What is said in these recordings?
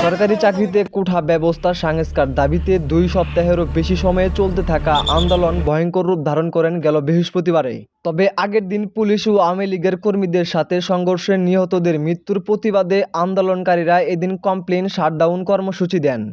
সরকারি চাকরিতে কোঠা ব্যবস্থা সংস্কার দাবিতে 2 সপ্তাহেরও বেশি সময়ে চলতে থাকা আন্দোলন ভয়ঙ্কর রূপ ধারণ করেন গেল বৃহস্পতিবারে। তবে আগের দিন পুলিশ ও আওয়ামী লীগের কর্মীদের সাথে সংঘর্ষে নিহতদের মৃত্যুর প্রতিবাদে আন্দোলনকারীরা এদিন কমপ্লেন শাটডাউন কর্মসূচি দেন।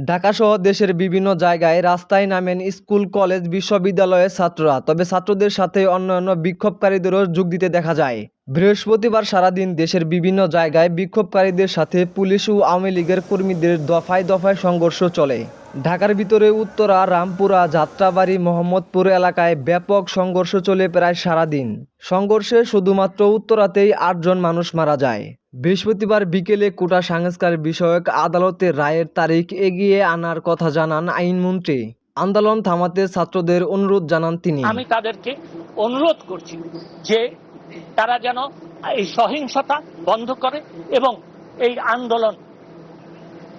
ঢাকাসহ দেশের বিভিন্ন জায়গায় রাস্তায় নামেন স্কুল, কলেজ, বিশ্ববিদ্যালয়ের ছাত্ররা। তবে ছাত্রদের সাথে অন্যান্য বিক্ষোভকারীদেরও যোগ দিতে দেখা যায়। বৃহস্পতিবার সারাদিন দেশের বিভিন্ন জায়গায় বিক্ষোভকারীদের সাথে পুলিশ ও আওয়ামী লীগের কর্মীদের দফায় দফায় সংঘর্ষ চলে। ঢাকার ভিতরে উত্তরা, রামপুরা, যাত্রাবাড়ি, মোহাম্মদপুর এলাকায় ব্যাপক সংঘর্ষ চলে প্রায় সারাদিন। সংঘর্ষে শুধুমাত্র উত্তরাতেই 8 জন মানুষ মারা যায়। বৃহস্পতিবার বিকেলে কোটা সংস্কার বিষয়ক আদালতের রায়ের তারিখ এগিয়ে আনার কথা জানান আইনমন্ত্রী। আন্দোলন থামাতে ছাত্রদের অনুরোধ জানান তিনি। আমি তাদেরকে অনুরোধ করছি যে তারা যেন এই সহিংসতা বন্ধ করে এবং এই আন্দোলন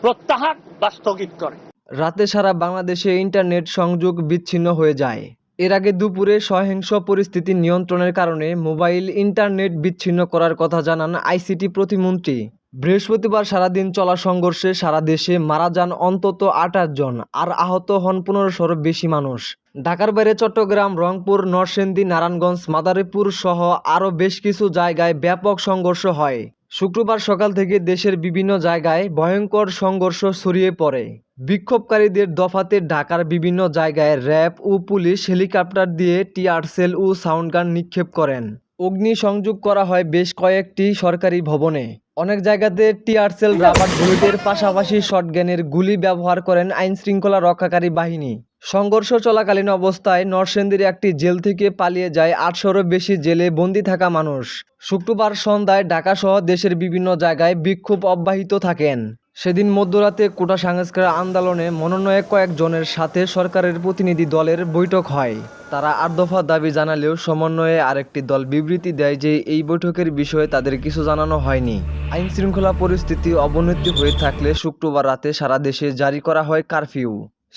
প্রত্যাহার বা স্থগিত করে। রাতে সারা বাংলাদেশে ইন্টারনেট সংযোগ বিচ্ছিন্ন হয়ে যায়। এর আগে দুপুরে সহিংস পরিস্থিতি নিয়ন্ত্রণের কারণে মোবাইল ইন্টারনেট বিচ্ছিন্ন করার কথা জানান আইসিটি প্রতিমন্ত্রী। বৃহস্পতিবার সারাদিন চলা সংঘর্ষে সারা দেশে মারা যান অন্তত 28 জন আর আহত হন 1500-র বেশি মানুষ। ঢাকার বাইরে চট্টগ্রাম, রংপুর, নরসিংদী, নারায়ণগঞ্জ, মাদারীপুর সহ আরও বেশ কিছু জায়গায় ব্যাপক সংঘর্ষ হয়। শুক্রবার সকাল থেকে দেশের বিভিন্ন জায়গায় ভয়ঙ্কর সংঘর্ষ ছড়িয়ে পড়ে। বিক্ষোভকারীদের দফাতে ঢাকার বিভিন্ন জায়গায় র্যাব ও পুলিশ হেলিকপ্টার দিয়ে টিয়ারশেল ও সাউন্ডগান নিক্ষেপ করেন। অগ্নিসংযোগ করা হয় বেশ কয়েকটি সরকারি ভবনে। অনেক জায়গাতে টিয়ারশেল, রাবার বুলেটের পাশাপাশি শটগানের গুলি ব্যবহার করেন আইনশৃঙ্খলা রক্ষাকারী বাহিনী। সংঘর্ষ চলাকালীন অবস্থায় নরসিংদীর একটি জেল থেকে পালিয়ে যায় 800-রও বেশি জেলে বন্দী থাকা মানুষ। শুক্রবার সন্ধ্যায় ঢাকাসহ দেশের বিভিন্ন জায়গায় বিক্ষোভ অব্যাহত থাকেন। সেদিন মধ্যরাতে কোটা সংস্কার আন্দোলনে মনোনয়ন কয়েকজনের সাথে সরকারের প্রতিনিধি দলের বৈঠক হয়। তারা 8 দফা দাবি জানালেও সমন্বয়ে আরেকটি দল বিবৃতি দেয় যে এই বৈঠকের বিষয়ে তাদের কিছু জানানো হয়নি। আইনশৃঙ্খলা পরিস্থিতি অবনতি হয়ে থাকলে শুক্রবার রাতে সারা দেশে জারি করা হয় কারফিউ।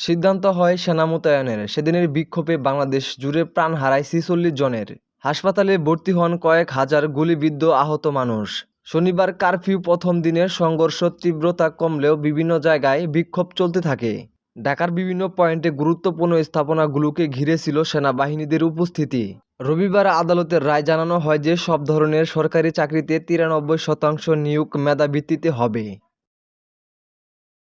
সিদ্ধান্ত হয় সেনা মোতায়েনের। সেদিনের বিক্ষোভে বাংলাদেশ জুড়ে প্রাণ হারায় 46 জনের। হাসপাতালে ভর্তি হন কয়েক হাজার গুলিবিদ্ধ আহত মানুষ। শনিবার কারফিউ প্রথম দিনের সংঘর্ষ তীব্রতা কমলেও বিভিন্ন জায়গায় বিক্ষোভ চলতে থাকে। ঢাকার বিভিন্ন পয়েন্টে গুরুত্বপূর্ণ স্থাপনাগুলোকে ঘিরে ছিল সেনাবাহিনীদের উপস্থিতি। রবিবার আদালতের রায় জানানো হয় যে সব ধরনের সরকারি চাকরিতে 93% নিয়োগ মেধা ভিত্তিতে হবে।